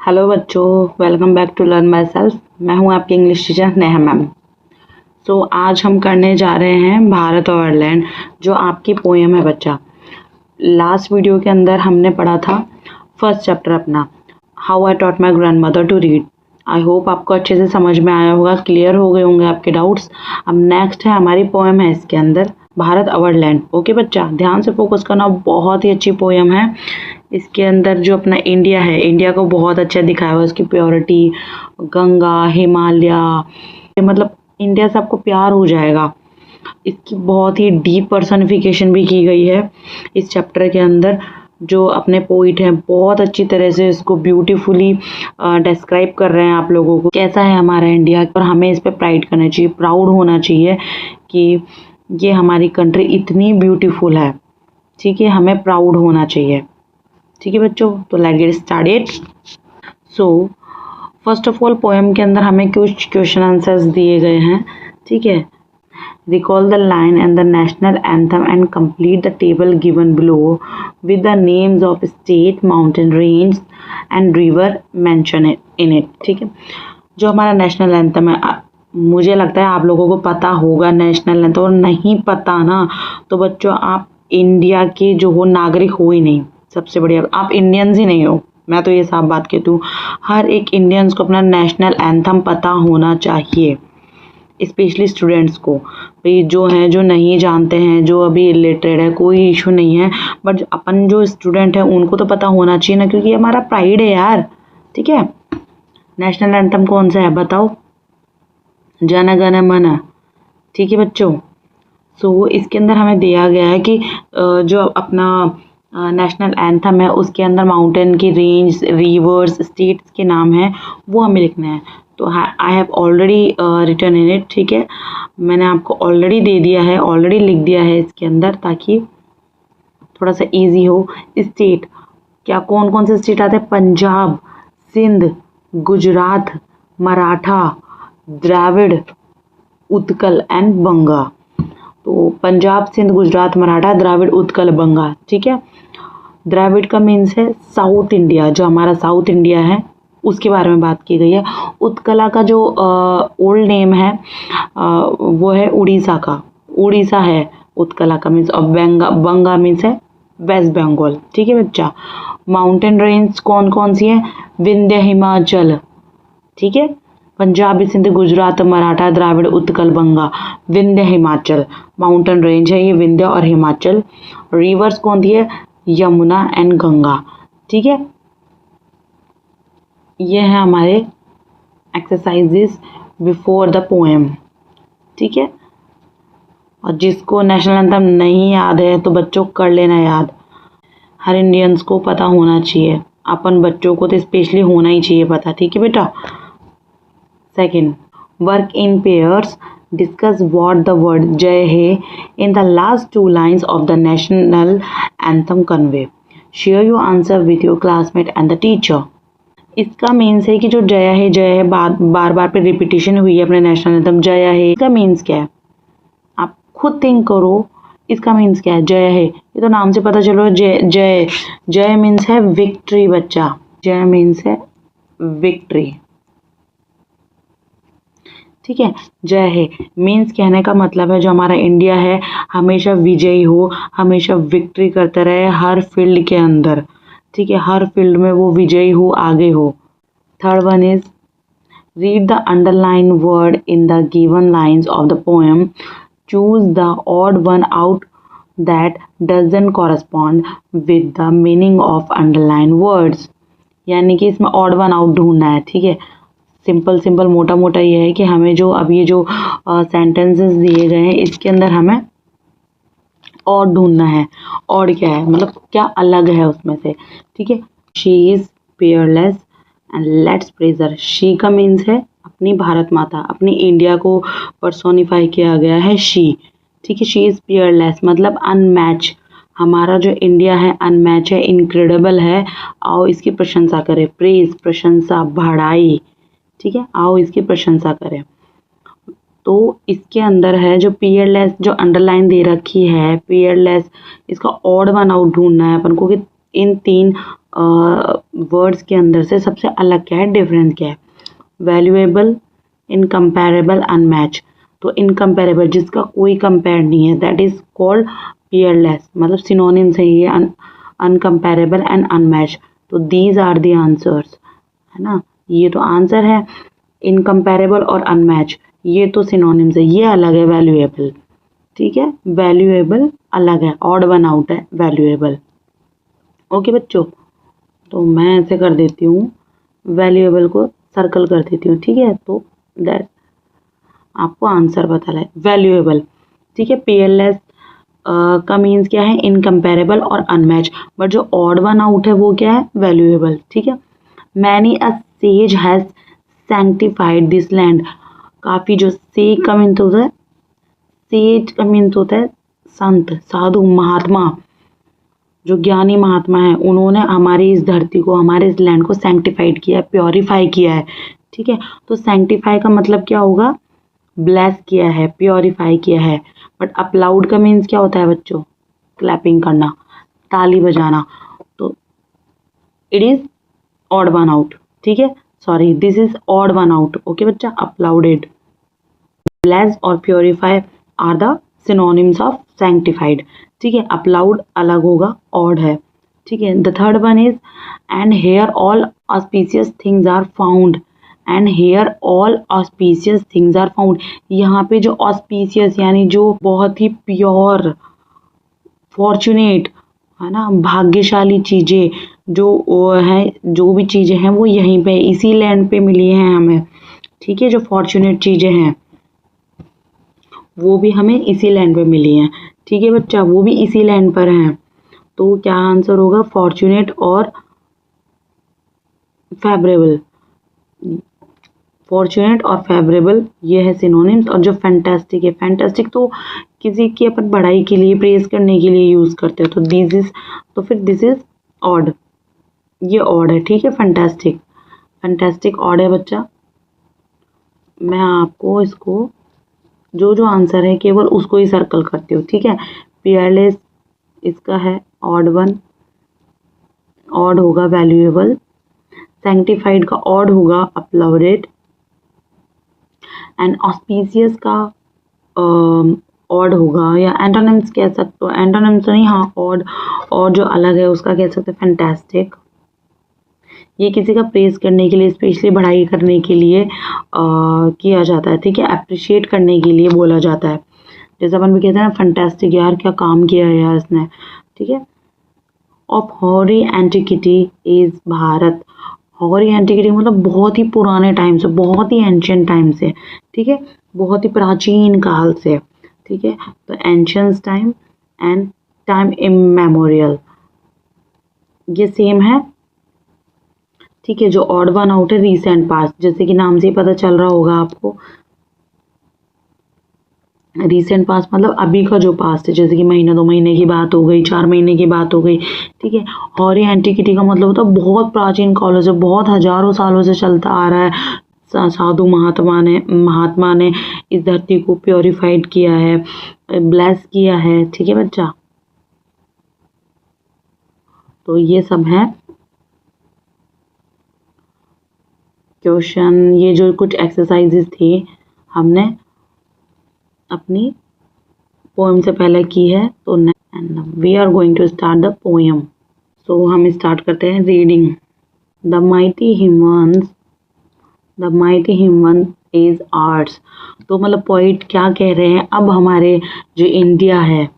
Hello बच्चों, welcome back to learn myself. मैं हूं आपकी इंग्लिश टीचर नेहा मैम। आज हम करने जा रहे हैं भारत और आयरलैंड, जो आपकी पोएम है बच्चा। लास्ट वीडियो के अंदर हमने पढ़ा था फर्स्ट चैप्टर अपना, how I taught my grandmother to read. I hope आपको अच्छे से समझ में आया होगा, क्लियर हो गए होंगे आपके डाउट्स। अब नेक्स्ट है हमारी पोएम है इसके अंदर भारत और लैंड। ओके बच्चा, ध्यान से फोकस करना, बहुत ही अच्छी पोएम है। इसके अंदर जो अपना इंडिया है, इंडिया को बहुत अच्छा दिखाया हुआ है, उसकी प्योरिटी, गंगा, हिमालय, मतलब इंडिया से आपको प्यार हो जाएगा। इसकी बहुत ही डीप पर्सनिफिकेशन भी की गई है इस चैप्टर के अंदर। जो अपने पोइट हैं बहुत अच्छी तरह से इसको ब्यूटीफुली डिस्क्राइब कर रहे हैं आप लोगों को कैसा है हमारा इंडिया, और हमें इस पर प्राइड करना चाहिए, प्राउड होना चाहिए कि ये हमारी कंट्री इतनी ब्यूटीफुल है। ठीक है, हमें प्राउड होना चाहिए। ठीक है बच्चों, तो let's get started. So first of all poem के अंदर हमें कुछ क्वेश्चन आंसर्स दिए गए हैं। ठीक है, recall the line and the national anthem and complete the table given below with the names of state, mountain range and river mentioned in it। ठीक है, जो हमारा नेशनल एंथम है, मुझे लगता है आप लोगों को पता होगा नेशनल एंथम, और नहीं पता ना तो बच्चों आप इंडिया के जो हो नागरिक हो ही नहीं। सबसे बढ़िया, आप इंडियंस ही नहीं हो, मैं तो ये साफ बात कहती हूँ। हर एक इंडियंस को अपना नेशनल एंथम पता होना चाहिए, स्पेशली स्टूडेंट्स को। भाई जो हैं, जो नहीं जानते हैं, जो अभी इलिटरेट है, कोई इशू नहीं है, बट अपन जो स्टूडेंट है उनको तो पता होना चाहिए ना, क्योंकि ये हमारा प्राइड है यार। ठीक है, नेशनल एंथम कौन सा है बताओ? जन गण मन। ठीक है बच्चों, सो इसके अंदर हमें दिया गया है कि जो अपना नेशनल एंथम है उसके अंदर माउंटेन की रेंज, रिवर्स, स्टेट्स के नाम हैं, वो हमें लिखने हैं। तो I have already written in it. ठीक है, मैंने आपको ऑलरेडी दे दिया है, ऑलरेडी लिख दिया है इसके अंदर, ताकि थोड़ा सा इजी हो। स्टेट क्या, कौन कौन से स्टेट आते हैं? पंजाब, सिंध, गुजरात, मराठा, द्राविड़, उत्कल एंड बंगा। तो पंजाब, सिंध, गुजरात, मराठा, द्राविड़, उत्कल, बंगा। ठीक है, द्राविड़ का मीन्स है साउथ इंडिया, जो हमारा साउथ इंडिया है उसके बारे में बात की गई है। उत्कला का जो ओल्ड नेम है वो है उड़ीसा का, उड़ीसा है उत्कला का मीन्स, और बंगा मीन्स है वेस्ट बंगाल। ठीक है बच्चा, माउंटेन रेंज कौन कौन सी है? विंध्य, हिमाचल। ठीक है, पंजाब, सिंध, गुजरात, मराठा, द्राविड़, उत्कल, बंगा, विंध्य, हिमाचल माउंटेन रेंज है ये, विंध्य और हिमाचल। रिवर्स कौन सी है? यमुना एंड गंगा। ठीक है, ये है हमारे एक्सरसाइजेस बिफोर द पोएम। ठीक है, और जिसको नेशनल एंथम नहीं याद है तो बच्चों कर लेना याद। हर इंडियंस को पता होना चाहिए, अपन बच्चों को तो स्पेशली होना ही चाहिए पता। ठीक है बेटा। Second, work in pairs, discuss what the word जय है in the last two lines of the national anthem convey. Share your answer with your classmate and the teacher. इसका मीन्स है कि जो जय है, जय है बार बार पे रिपीटिशन हुई है अपने नेशनल एंथम, जय है, इसका मीन्स क्या है? आप खुद थिंक करो, इसका मीन्स क्या है? जय है, ये तो नाम से पता चलो। जय जय जय मीन्स है विक्ट्री बच्चा, जय मीन्स है विक्ट्री। ठीक है, जय है मीन्स कहने का मतलब है जो हमारा इंडिया है हमेशा विजयी हो, हमेशा विक्ट्री करता रहे हर फील्ड के अंदर। ठीक है, हर फील्ड में वो विजयी हो, आगे हो। Third one is read the underline word in the given lines of the poem, choose the odd one out that doesn't correspond with the meaning of underline words. यानी कि इसमें ऑड वन आउट ढूंढना है। ठीक है, simple मोटा मोटा ये है कि हमें जो अब ये जो सेंटेंसेस दिए गए हैं इसके अंदर हमें और ढूंढना है। और क्या है, मतलब क्या अलग है उसमें से। ठीक है, she is peerless and let's praise. She का मीन्स है अपनी भारत माता, अपनी इंडिया को पर्सोनिफाई किया गया है शी। ठीक है, शी इज पेयरलेस मतलब अनमैच। हमारा जो इंडिया है अनमैच है, इनक्रेडिबल है। आओ इसकी प्रशंसा करें, प्रेज प्रशंसा, बढ़ाई। ठीक है, आओ इसकी प्रशंसा करें। तो इसके अंदर है जो पेयरलेस, जो अंडरलाइन दे रखी है पेयरलेस, इसका ऑड वन आउट ढूंढना है अपन को कि इन तीन वर्ड्स के अंदर से सबसे अलग क्या है, डिफरेंट क्या है? Valuable, incomparable, unmatch. तो इनकम्पेरेबल जिसका कोई कंपेयर नहीं है, दैट इज कॉल्ड पीयरलेस, मतलब सिनोनिम्स है ये, अनकम्पेरेबल एंड अनमैच। तो दीज आर द आंसर्स, है ना, ये तो आंसर है। इनकम्पेरेबल और अनमैच ये तो सिनोनिम्स है, ये अलग है वैल्यूएबल, ठीक है, वैल्यूएबल अलग है, ऑड वन आउट है वैल्यूएबल। ओके बच्चों, तो मैं ऐसे कर देती हूँ, वैल्यूएबल को सर्कल कर देती हूँ, ठीक है, तो दैट आपको आंसर पता लगे, वैल्यूएबल, ठीक है। पीएलएस का मीन्स क्या है, इनकम्पेरेबल और अनमैच, बट जो ऑड वन आउट है वो क्या है, वैल्यूएबल, ठीक है। Many a says has sanctified this land, काफ़ी, जो से का मीन्स होता है, सेज का मीन्स होता है संत, साधु, महात्मा, जो ज्ञानी महात्मा है, उन्होंने हमारी इस धरती को, हमारे इस लैंड को सैंक्टिफाइड किया है, प्योरीफाई किया है, ठीक है। तो सैंक्टिफाई का मतलब क्या होगा, ब्लेस किया है, प्योरीफाई किया है। बट अपलाउड का मीन्स क्या होता है बच्चों, क्लैपिंग करना, ताली बजाना। तो it is odd one out, ठीक है, sorry this is odd one out, okay बच्चा। अपलाउडेड, ब्लेस और purify are the synonyms of sanctified, ठीक है। अपलाउड अलग होगा, ऑड है, ठीक है। The third one is and here all auspicious things are found, and here all auspicious things are found. यहाँ पे जो ऑस्पिशियस यानी जो बहुत ही प्योर, फॉर्चुनेट, है ना, भाग्यशाली चीज़ें जो है, जो भी चीज़ें हैं वो यहीं पे इसी लैंड पे मिली हैं हमें, ठीक है। जो फॉर्चुनेट चीज़ें हैं वो भी हमें इसी लैंड पे मिली हैं, ठीक है बच्चा, वो भी इसी लैंड पर हैं। तो क्या आंसर होगा, फॉर्चुनेट और फेवरेबल, फॉर्चुनेट और फेवरेबल ये है सिनोनिम्स। और जो फैंटास्टिक है, फैंटास्टिक तो किसी की अपन बढ़ाई के लिए, प्रेज करने के लिए यूज़ करते हो, तो दिस इज, तो फिर दिस इज ऑड, ये ऑड है, ठीक है। फैंटास्टिक, फैंटास्टिक ऑड है बच्चा। मैं आपको इसको जो जो आंसर है केवल उसको ही सर्कल करती हूँ, ठीक है। पीयरलेस इसका है ऑड वन, ऑड होगा वैल्यूएबल। सैंक्टिफाइड का ऑड होगा अपलाउडेड, एंड ऑस्पिशियस का ऑड होगा, या एंटोनिम्स कह सकते हो, एंटोनिम्स तो नहीं, हाँ ऑड, और जो अलग है उसका कह सकते हैं फैंटास्टिक। ये किसी का प्रेज करने के लिए, स्पेशली बढ़ाई करने के लिए किया जाता है, ठीक है, अप्रिशिएट करने के लिए बोला जाता है। जैसे अपन भी कहते हैं ना, फैंटास्टिक, यार क्या काम किया है यार इसने, ठीक है। ऑफ हॉरी एंटिकिटी इज भारत, हॉरी एंटिकिटी मतलब बहुत ही पुराने टाइम से, बहुत ही एंशियंट टाइम से, ठीक है, बहुत ही प्राचीन काल से, ठीक है। तो ancient time and time immemorial ये सेम है, ठीक है। जो ऑड वन आउट है रीसेंट पास्ट, जैसे कि नाम से ही पता चल रहा होगा आपको, रीसेंट पास्ट मतलब अभी का जो पास्ट है, जैसे कि महीने, 2 महीने की बात हो गई, 4 महीने की बात हो गई, ठीक है। हॉरी एंटिकिटी का मतलब होता है बहुत प्राचीन कालों से, बहुत हजारों सालों से चलता आ रहा है। साधु महात्मा ने इस धरती को प्योरीफाइड किया है, ब्लेस किया है, ठीक है बच्चा। तो ये सब है क्वेश्चन, ये जो कुछ एक्सरसाइजेस थी हमने अपनी पोएम से पहले की है। तो and we are going to start the poem. So हम स्टार्ट करते हैं reading. The mighty Himavant is arts. तो मतलब पोइट क्या कह रहे हैं, अब हमारे जो इंडिया है,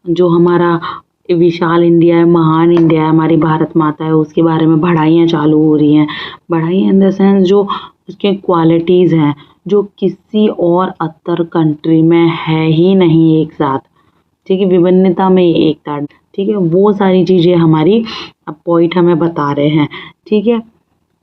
जो हमारा विशाल इंडिया है, महान इंडिया है, हमारी भारत माता है, उसके बारे में बढ़ाइयाँ चालू हो रही हैं। बढ़ाई इन द सेंस जो उसके क्वालिटीज़ हैं जो किसी और अदर कंट्री में है ही नहीं एक साथ, ठीक है, विभिन्नता में एकता, ठीक है, वो सारी चीज़ें हमारी अब पोइट हमें बता रहे हैं, ठीक है।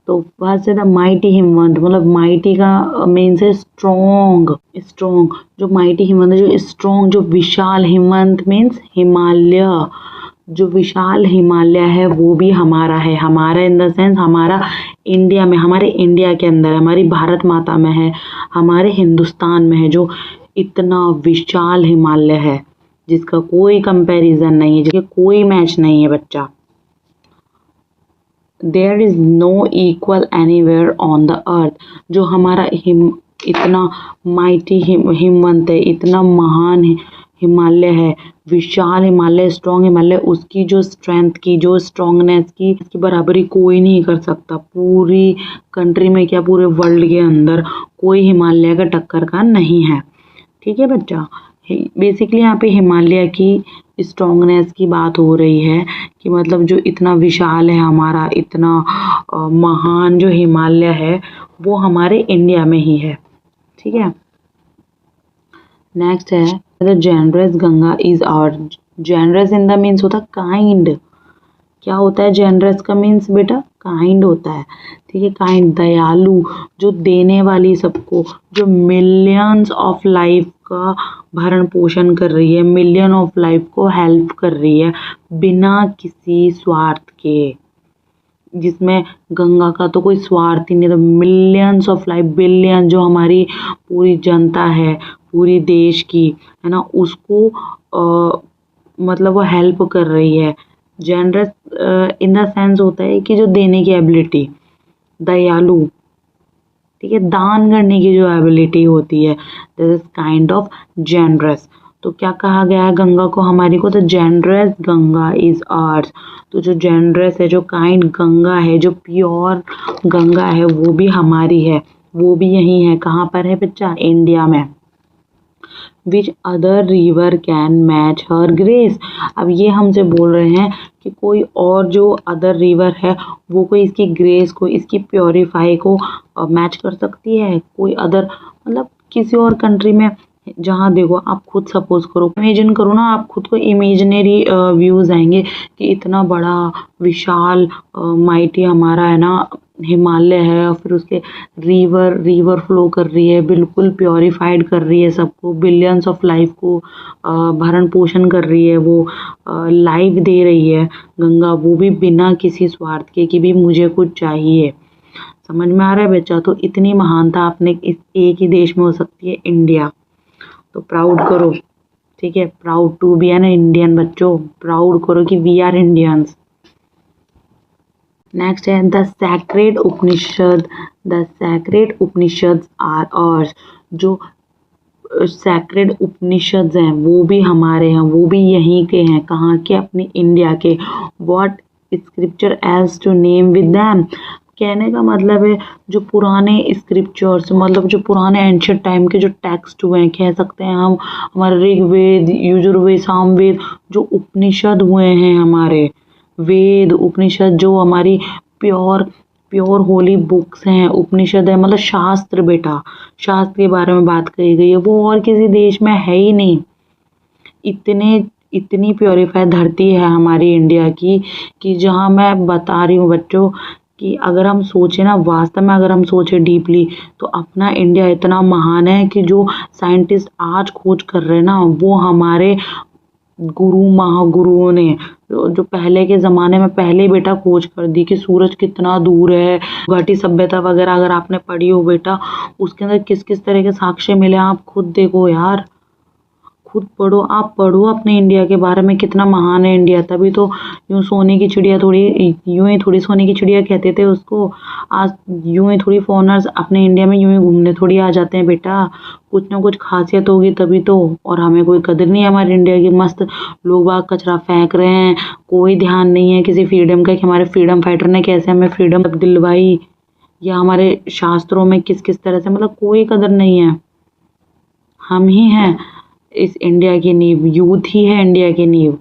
तो वहाँ से द माइटी हिमवंत, मतलब माइटी का मीन्स है स्ट्रॉन्ग, स्ट्रॉन्ग, जो माइटी हिमवंत है, जो स्ट्रॉन्ग, जो विशाल, हिमवंत मीन्स हिमालय, जो विशाल हिमालय है वो भी हमारा है, हमारा इन द सेंस हमारा इंडिया में, हमारे इंडिया के अंदर, हमारी भारत माता में है, हमारे हिंदुस्तान में है, जो इतना विशाल हिमालय है जिसका कोई कंपैरिजन नहीं है, जिसका कोई मैच नहीं है बच्चा। There is no equal anywhere on the earth. जो हमारा इतना माइटी हिमवंत है, इतना महान हिमालय है, विशाल हिमालय, स्ट्रॉन्ग हिमालय, उसकी जो स्ट्रेंथ की, जो स्ट्रॉन्गनेस की, इसकी बराबरी कोई नहीं कर सकता। पूरी कंट्री में क्या, पूरे वर्ल्ड के अंदर कोई हिमालय का टक्कर का नहीं है। ठीक है बच्चा, बेसिकली यहाँ पे हिमालय की स्ट्रॉन्गनेस की बात हो रही है कि मतलब जो इतना विशाल है हमारा, इतना महान जो हिमालय है वो हमारे इंडिया में ही है। ठीक है, नेक्स्ट है the generous Ganga is our. Generous in the means होता है काइंड। क्या होता है जेनरस का मीन्स बेटा? काइंड होता है। ठीक है, काइंड, दयालु, जो देने वाली सबको, जो मिलियंस ऑफ लाइफ का भरण पोषण कर रही है, मिलियन ऑफ लाइफ को हेल्प कर रही है बिना किसी स्वार्थ के, जिसमें गंगा का तो कोई स्वार्थ ही नहीं था। मिलियंस ऑफ लाइफ, बिलियन, जो हमारी पूरी जनता है पूरी देश की, है ना, उसको मतलब वो हेल्प कर रही है। जनरस इन द सेंस होता है कि जो देने की एबिलिटी, दयालु, ठीक है, दान करने की जो एबिलिटी होती है, this is kind of generous. तो क्या कहा गया है गंगा को, हमारी को? तो जनरस गंगा इज आर्स। तो जो जनरस है, जो काइंड गंगा है, जो प्योर गंगा है, वो भी हमारी है, वो भी यही है। कहाँ पर है बच्चा? इंडिया में। Which other river can match her grace. अब ये हमसे बोल रहे हैं कि कोई और जो अदर रिवर है वो कोई इसकी ग्रेस को, इसकी प्योरीफाई को मैच कर सकती है? कोई अदर मतलब किसी और कंट्री में, जहाँ देखो आप खुद सपोज करो, इमेजिन करो ना, आप खुद को इमेजिनरी व्यूज आएंगे कि इतना बड़ा विशाल माइटी हमारा है ना हिमालय है, और फिर उसके रिवर फ्लो कर रही है, बिल्कुल प्योरीफाइड कर रही है सबको, बिलियंस ऑफ लाइफ को भरण पोषण कर रही है, वो लाइफ दे रही है गंगा, वो भी बिना किसी स्वार्थ के कि भी मुझे कुछ चाहिए। समझ में आ रहा है बच्चा? तो इतनी महानता अपने इस एक ही देश में हो सकती है, इंडिया। तो प्राउड करो, ठीक है, proud to be an Indian. बच्चों प्राउड करो कि वी आर इंडियंस। नेक्स्ट है the sacred Upanishad. The sacred Upanishad are ours. जो सैक्रेड उपनिषद हैं वो भी हमारे हैं, वो भी यहीं के हैं। कहाँ के? अपनी इंडिया के। What scripture else to name with them. कहने का मतलब है जो पुराने स्क्रिप्चर्स, मतलब जो पुराने एंशियंट टाइम के जो टेक्स्ट हुए हैं, कह सकते हैं हम, हमारे ऋग्वेद, यजुर्वेद, सामवेद, जो उपनिषद हुए हैं, हमारे वेद उपनिषद, जो हमारी प्योर प्योर होली बुक्स हैं, उपनिषद है, मतलब शास्त्र बेटा, शास्त्र के बारे में बात कही गई है, वो और किसी देश में है ही नहीं। इतनी प्योरीफाई धरती है हमारी इंडिया की कि जहाँ मैं बता रही हूँ बच्चों कि अगर हम सोचें ना, वास्तव में अगर हम सोचें डीपली, तो अपना इंडिया इतना महान है कि जो साइंटिस्ट आज खोज कर रहे हैं ना, वो हमारे गुरु महागुरुओं ने, जो पहले के ज़माने में पहले बेटा खोज कर दी कि सूरज कितना दूर है। घाटी सभ्यता वगैरह अगर आपने पढ़ी हो बेटा, उसके अंदर किस किस तरह के साक्ष्य मिले, आप खुद देखो यार, खुद पढ़ो, आप पढ़ो अपने इंडिया के बारे में, कितना महान है इंडिया। तभी तो यूं सोने की चिड़िया थोड़ी, यूं ही थोड़ी सोने की चिड़िया कहते थे उसको। आज यूं ही थोड़ी फॉरेनर्स अपने इंडिया में यूं ही घूमने थोड़ी आ जाते हैं बेटा, कुछ ना कुछ खासियत होगी तभी तो। और हमें कोई कदर नहीं है हमारे इंडिया की। मस्त लोग बाग कचरा फेंक रहे हैं, कोई ध्यान नहीं है किसी फ्रीडम का कि हमारे फ्रीडम फाइटर ने कैसे हमें फ्रीडम दिलवाई, या हमारे शास्त्रों में किस किस तरह से, मतलब कोई कदर नहीं है। हम ही हैं इस इंडिया की नींव, यूथ ही है इंडिया की नींव।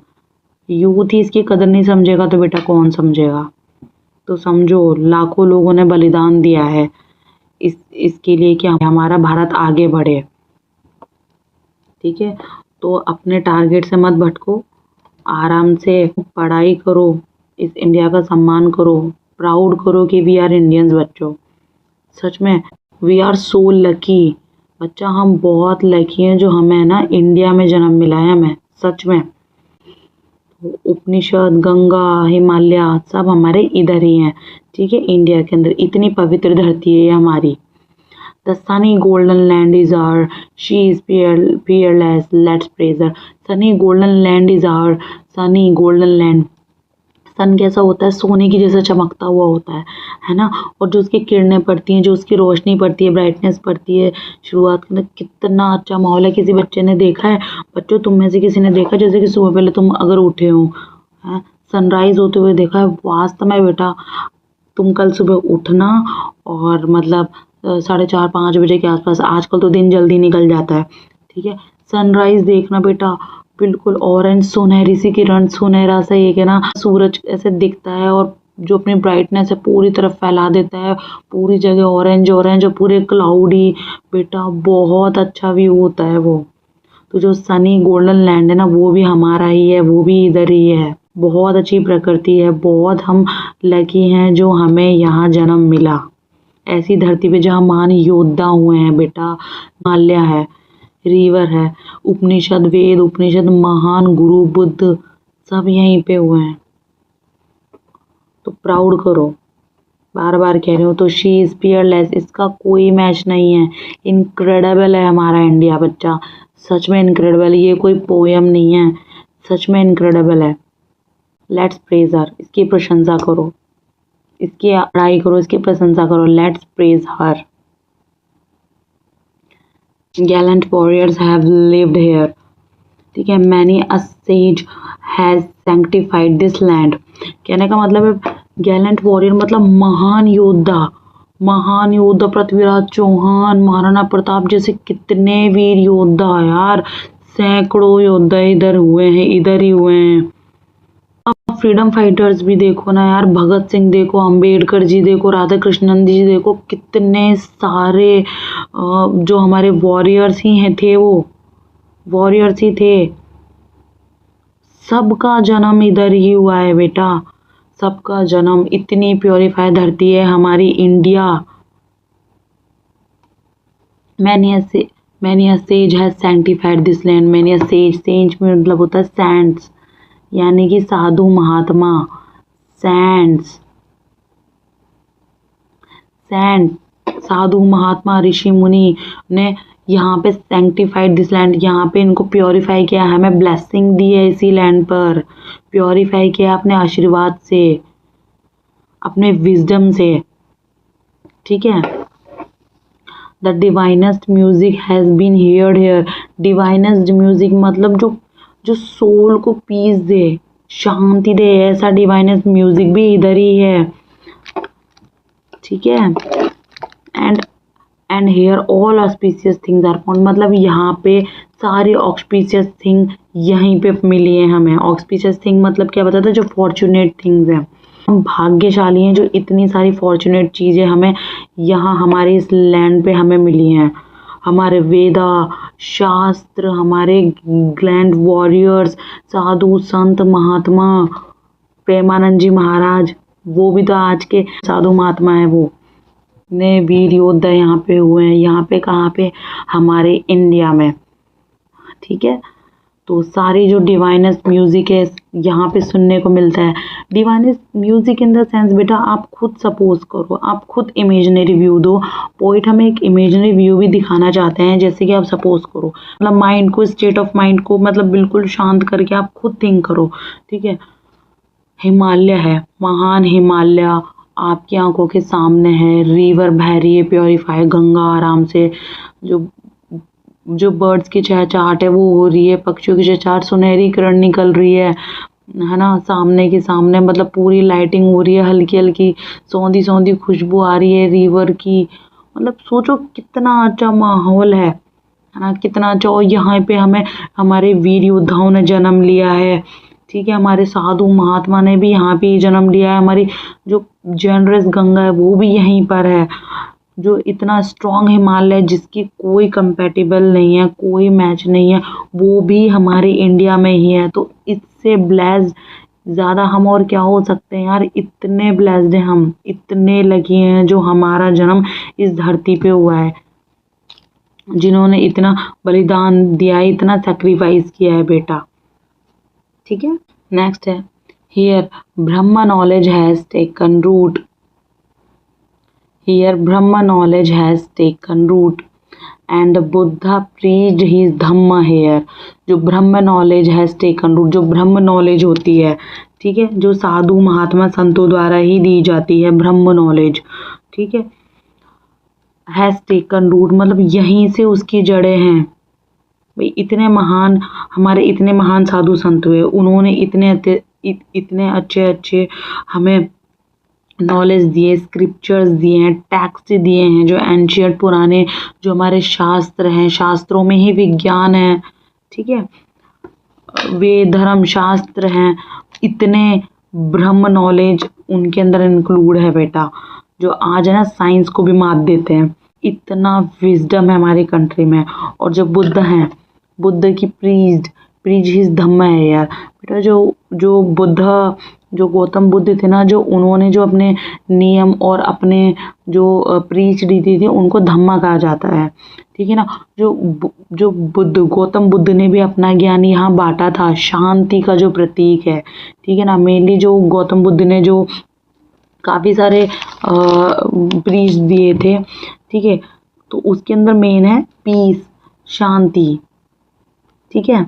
यूथ ही इसकी कदर नहीं समझेगा तो बेटा कौन समझेगा? तो समझो, लाखों लोगों ने बलिदान दिया है इसके लिए कि हमारा भारत आगे बढ़े। ठीक है, तो अपने टारगेट से मत भटको, आराम से पढ़ाई करो, इस इंडिया का सम्मान करो, प्राउड करो कि वी आर इंडियंस। बच्चों सच में वी आर सो लकी बच्चा, हम बहुत लकी हैं जो हमें ना इंडिया में जन्म मिला है, हमें सच में। उपनिषद, गंगा, हिमालय सब हमारे इधर ही हैं। ठीक है, इंडिया के अंदर इतनी पवित्र धरती है ये हमारी। The sunny golden land is our, she is fearless, let's praise her। Sunny golden land is our, sunny golden land, sun कैसा होता है, सोने की जैसा चमकता हुआ होता है ना। और जो उसकी किरणें पड़ती हैं, जो उसकी रोशनी पड़ती है, ब्राइटनेस पड़ती है शुरुआत के अंदर, कितना अच्छा माहौल है। किसी बच्चे ने देखा है, बच्चों तुम में से किसी ने देखा जैसे कि सुबह पहले तुम अगर उठे हो, सनराइज होते हुए देखा है? वास्तव में बेटा तुम कल सुबह उठना और मतलब 4:30-5 बजे के आसपास, आजकल तो दिन जल्दी निकल जाता है, ठीक है, सनराइज देखना बेटा। बिल्कुल ऑरेंज सुनहरी सी किरण, सुनहरा सा एक है ना सूरज ऐसे दिखता है और जो अपनी ब्राइटनेस है पूरी तरफ फैला देता है, पूरी जगह ऑरेंज ऑरेंज और पूरे क्लाउडी। बेटा बहुत अच्छा व्यू होता है वो। तो जो सनी गोल्डन लैंड है ना, वो भी हमारा ही है, वो भी इधर ही है। बहुत अच्छी प्रकृति है, बहुत हम लकी हैं जो हमें यहाँ जन्म मिला, ऐसी धरती पे जहाँ महान योद्धा हुए हैं बेटा। हिमालय है, रिवर है, उपनिषद, वेद उपनिषद, महान गुरु बुद्ध सब यहीं पे हुए हैं। तो प्राउड करो, बार बार कह रही हूँ। तो शी इज पियरलेस, इसका कोई मैच नहीं है। इनक्रेडिबल है हमारा इंडिया बच्चा, सच में इनक्रेडिबल। ये कोई पोयम नहीं है, सच में इनक्रेडिबल है। लेट्स प्रेज हर, इसकी प्रशंसा करो, इसकी बड़ाई करो, इसकी प्रशंसा करो। Let's praise her. Gallant warriors have lived here, ठीक है। Many a says has sanctified this land. कहने का मतलब है गैलेंट वॉरियर मतलब महान योद्धा, महान योद्धा पृथ्वीराज चौहान, महाराणा प्रताप जैसे कितने वीर योद्धा यार, सैकड़ों योद्धा इधर हुए हैं, इधर ही हुए हैं। अब फ्रीडम फाइटर्स भी देखो ना यार, भगत सिंह देखो, अंबेडकर जी देखो, राधा कृष्णन जी देखो, कितने सारे जो हमारे वॉरियर्स ही हैं थे, वो वॉरियर्स ही थे। सबका जन्म इधर ही हुआ है बेटा, सबका जन्म। इतनी प्योरीफाई धरती है हमारी India. Many a says has sanctified this land. Many a says, says में मतलब होता है सैंट्स, यानी कि साधु महात्मा। सैंट्स, सैंट साधु महात्मा ऋषि मुनि ने यहाँ पे सैंक्टिफाइड दिस लैंड, यहाँ पे इनको प्योरीफाई किया, हमें ब्लेसिंग दी है इसी लैंड पर। प्योरीफाई किया अपने आशीर्वाद से, अपने विजडम से, ठीक है। The divinest music has been heard here. Divinest music मतलब जो जो सोल को पीस दे, शांति दे, ऐसा डिवाइनेस्ट म्यूजिक भी इधर ही है, ठीक है। And here all auspicious things are found, मतलब यहाँ पे सारी ऑस्पिशियस थिंग यहीं पे मिली है हमें। ऑस्पिशियस थिंग मतलब क्या बताता है? जो फॉर्चुनेट थिंग्स हैं, हम भाग्यशाली हैं जो इतनी सारी फॉर्चुनेट चीज़ें हमें यहाँ हमारे इस लैंड पे हमें मिली हैं। हमारे वेदा, शास्त्र, हमारे ग्लैंड वॉरियर्स, साधु संत महात्मा, प्रेमानंद जी महाराज, वो भी तो आज के साधु महात्मा है, वो ने वीर योद्धा यहाँ पे हुए हैं। यहाँ पे कहाँ पे? हमारे इंडिया में, ठीक है। तो सारी जो डिवाइनस म्यूजिक है यहाँ पे सुनने को मिलता है। डिवाइनस म्यूजिक इन द सेंस बेटा, आप खुद सपोज करो, आप खुद इमेजिनरी व्यू दो। पोइट हमें एक इमेजिनरी व्यू भी दिखाना चाहते हैं, जैसे कि आप सपोज करो, मतलब माइंड को, स्टेट ऑफ माइंड को मतलब बिल्कुल शांत करके आप खुद थिंक करो, ठीक है। हिमालय है, महान हिमालय आपकी आंखों के सामने है। रिवर बह रही है प्योरीफाई, गंगा आराम से, जो बर्ड्स की चहचहाट है वो हो रही है, पक्षियों की चहचहाट, सुनहरी किरण निकल रही है ना सामने के सामने, मतलब पूरी लाइटिंग हो रही है, हल्की हल्की सौंधी सौंधी खुशबू आ रही है रिवर की। मतलब सोचो कितना अच्छा माहौल है ना, कितना अच्छा। और यहाँ पे हमें हमारे वीर योद्धाओं ने जन्म लिया है, ठीक है। हमारे साधु महात्मा ने भी यहाँ पे जन्म लिया है। हमारी जो जनरस गंगा है वो भी यहीं पर है। जो इतना स्ट्रॉन्ग हिमालय जिसकी कोई कंपेटिबल नहीं है, कोई मैच नहीं है, वो भी हमारे इंडिया में ही है। तो इससे ब्लेस्ड ज़्यादा हम और क्या हो सकते हैं यार। इतने ब्लेस्ड हैं हम, इतने लकी हैं जो हमारा जन्म इस धरती पे हुआ है, जिन्होंने इतना बलिदान दिया है, इतना सेक्रीफाइस किया है बेटा, ठीक है। नेक्स्ट है, here Brahma knowledge has taken root. Here Brahma knowledge has taken root and Buddha preached his Dhamma here. जो ब्रह्म नॉलेज हैज़ टेकन रूट, जो ब्रह्म नॉलेज होती है, ठीक है, जो साधु महात्मा संतों द्वारा ही दी जाती है, ब्रह्म नॉलेज, ठीक है, हैज टेकन रूट, मतलब यहीं से उसकी जड़ें हैं। भाई इतने महान, हमारे इतने महान साधु संत हुए, उन्होंने इतने अच्छे अच्छे हमें नॉलेज दिए, स्क्रिप्चर्स दिए हैं, टेक्स्ट दिए हैं, जो एंशियंट पुराने जो हमारे शास्त्र हैं, शास्त्रों में ही विज्ञान है, ठीक है, वेद धर्म शास्त्र हैं, इतने ब्रह्म नॉलेज उनके अंदर इंक्लूड है बेटा, जो आज है ना साइंस को भी मात देते हैं। इतना विजडम है हमारी कंट्री में। और जो बुद्ध हैं, बुद्ध की प्रीज हिज धम्म है यार बेटा। जो बुद्ध, जो गौतम बुद्ध थे ना, जो उन्होंने जो अपने नियम और अपने जो प्रीच दी थी उनको धम्मा कहा जाता है, ठीक है ना। जो गौतम बुद्ध ने भी अपना ज्ञान यहाँ बांटा था, शांति का जो प्रतीक है, ठीक है ना। मेनली जो गौतम बुद्ध ने जो काफ़ी सारे प्रीच दिए थे, ठीक है, तो उसके अंदर मेन है पीस, शांति, ठीक है,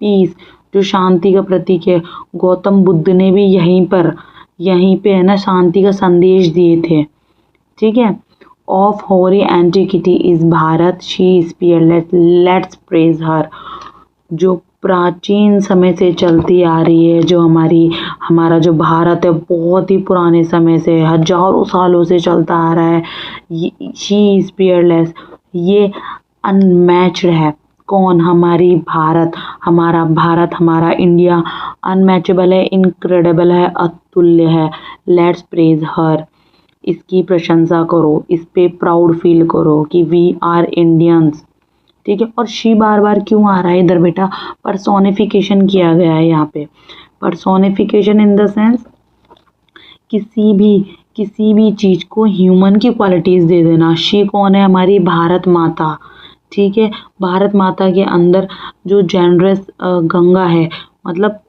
पीस जो शांति का प्रतीक है। गौतम बुद्ध ने भी यहीं पे है ना शांति का संदेश दिए थे, ठीक है। Of hoary antiquity is Bharat, she is peerless, let's praise her. जो प्राचीन समय से चलती आ रही है, जो हमारा जो भारत है, बहुत ही पुराने समय से, हजारों सालों से चलता आ रहा है। शी इज पियरलेस, ये अनमैच्ड है। कौन? हमारी भारत, हमारा इंडिया अनमैचेबल है, इनक्रेडिबल है, अतुल्य है। लेट्स प्रेज हर, इसकी प्रशंसा करो, इस पे प्राउड फील करो कि वी आर इंडियंस, ठीक है। और शी बार बार क्यों आ रहा है इधर बेटा? पर्सोनिफिकेशन किया गया है यहाँ पे। पर्सोनिफिकेशन इन द सेंस किसी भी चीज को ह्यूमन की क्वालिटीज दे देना। शी कौन है? हमारी भारत माता, ठीक है। भारत माता के अंदर जो जेनरस गंगा है, मतलब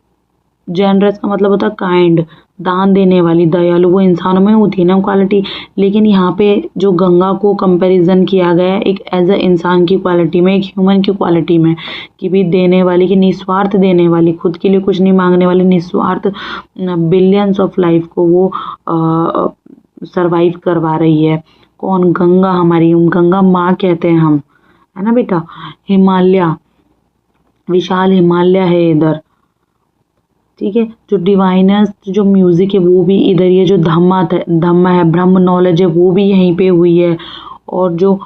जेनरस का मतलब होता है काइंड, दान देने वाली, दयालु, वो इंसानों में होती है ना क्वालिटी। लेकिन यहाँ पे जो गंगा को कंपैरिजन किया गया है एक एज अ इंसान की क्वालिटी में, एक ह्यूमन की क्वालिटी में, कि भी देने वाली, कि निस्वार्थ देने वाली, खुद के लिए कुछ नहीं मांगने वाली, निस्वार्थ बिलियंस ऑफ लाइफ को वो सरवाइव करवा रही है। कौन? गंगा, हमारी गंगा माँ कहते हैं हम, है ना बेटा। हिमालय, विशाल हिमालय है इधर, ठीक है। जो डिवाइनस जो म्यूजिक है वो भी इधर ही है। जो धम्मा है, ब्रह्म नॉलेज है, वो भी यहीं पे हुई है। और जो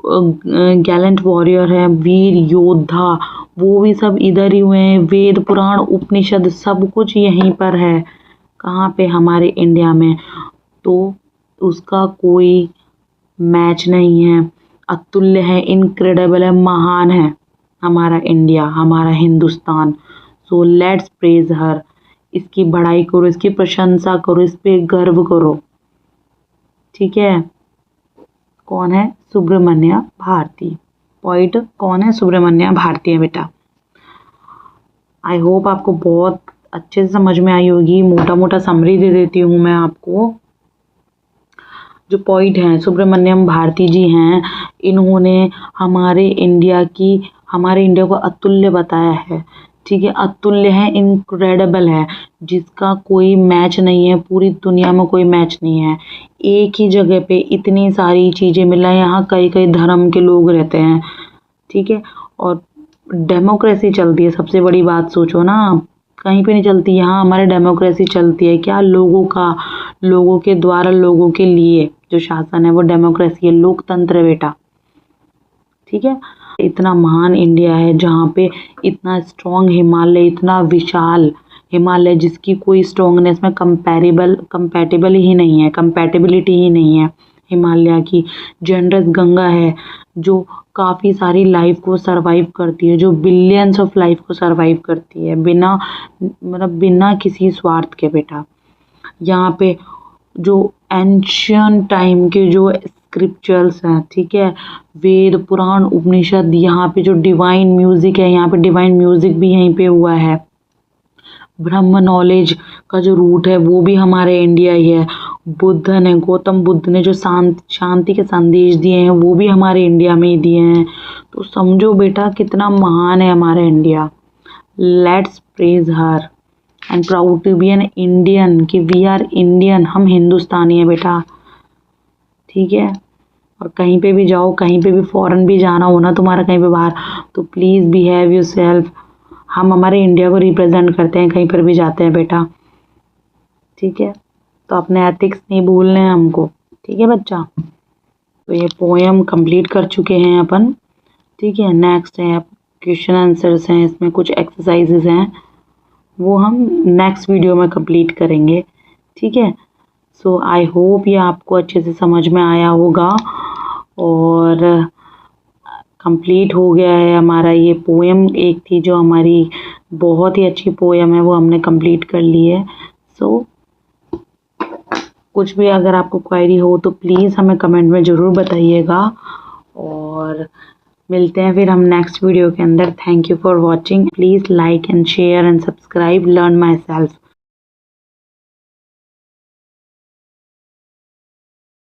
गैलेंट वॉरियर है, वीर योद्धा, वो भी सब इधर ही हुए हैं। वेद पुराण उपनिषद सब कुछ यहीं पर है। कहाँ पे? हमारे इंडिया में। तो उसका कोई मैच नहीं है, अतुल्य है, इनक्रेडिबल है, महान है हमारा इंडिया, हमारा हिंदुस्तान। सो लेट्स प्रेज हर, इसकी बढ़ाई करो, इसकी प्रशंसा करो, इस पे गर्व करो, ठीक है। कौन है? सुब्रमण्य भारती। पॉइंट कौन है? सुब्रमण्य भारती है बेटा। आई होप आपको बहुत अच्छे से समझ में आई होगी। मोटा मोटा समरी दे देती हूँ मैं आपको। जो पॉइंट हैं, सुब्रमण्यम भारती जी हैं, इन्होंने हमारे इंडिया को अतुल्य बताया है, ठीक है। अतुल्य है, इनक्रेडिबल है, जिसका कोई मैच नहीं है, पूरी दुनिया में कोई मैच नहीं है। एक ही जगह पे इतनी सारी चीज़ें मिल रही हैं। यहाँ कई कई धर्म के लोग रहते हैं, ठीक है। और डेमोक्रेसी चलती है, सबसे बड़ी बात सोचो ना आप, कहीं पे नहीं चलती। यहाँ हमारे डेमोक्रेसी चलती है। क्या? लोगों के द्वारा, लोगों के लिए जो शासन है वो डेमोक्रेसी है, लोकतंत्र है बेटा, ठीक है। इतना महान इंडिया है जहाँ पे इतना स्ट्रॉन्ग हिमालय, इतना विशाल हिमालय, जिसकी कोई स्ट्रॉन्गनेस में कंपैटिबिलिटी ही नहीं है हिमालय की। जनरस गंगा है जो काफ़ी सारी लाइफ को सरवाइव करती है, जो बिलियंस ऑफ लाइफ को सरवाइव करती है, बिना किसी स्वार्थ के बेटा। यहाँ पे जो एंशियंट टाइम के जो स्क्रिप्चर्स हैं, ठीक है, वेद पुराण उपनिषद, यहाँ पे जो डिवाइन म्यूजिक है, यहाँ पे डिवाइन म्यूजिक भी यहीं पे हुआ है। ब्रह्म नॉलेज का जो रूट है वो भी हमारे इंडिया ही है। बुद्ध ने, गौतम बुद्ध ने जो शांति के संदेश दिए हैं वो भी हमारे इंडिया में ही दिए हैं। तो समझो बेटा कितना महान है हमारा India. Let's praise her and proud to be an Indian, कि वी आर इंडियन, हम हिंदुस्तानी हैं बेटा, ठीक है। और कहीं पे भी जाओ, कहीं पे भी फॉरेन भी जाना हो ना तुम्हारा कहीं पे बाहर, तो प्लीज़ बिहेव योरसेल्फ। हम हमारे इंडिया को रिप्रेजेंट करते हैं कहीं पर भी जाते हैं बेटा, ठीक है। तो अपने एथिक्स नहीं भूलने हैं हमको, ठीक है बच्चा। तो ये पोएम कंप्लीट कर चुके हैं अपन, ठीक है। नेक्स्ट है क्वेश्चन आंसर्स हैं, इसमें कुछ एक्सरसाइजेज हैं, वो हम नेक्स्ट वीडियो में कंप्लीट करेंगे, ठीक है। सो आई होप ये आपको अच्छे से समझ में आया होगा और कंप्लीट हो गया है हमारा ये पोएम। एक थी जो हमारी बहुत ही अच्छी पोएम है, वो हमने कंप्लीट कर ली है। सो कुछ भी अगर आपको क्वेरी हो तो प्लीज़ हमें कमेंट में ज़रूर बताइएगा और मिलते हैं फिर हम नेक्स्ट वीडियो के अंदर। Thank you for watching. Please like and share and subscribe learn my self.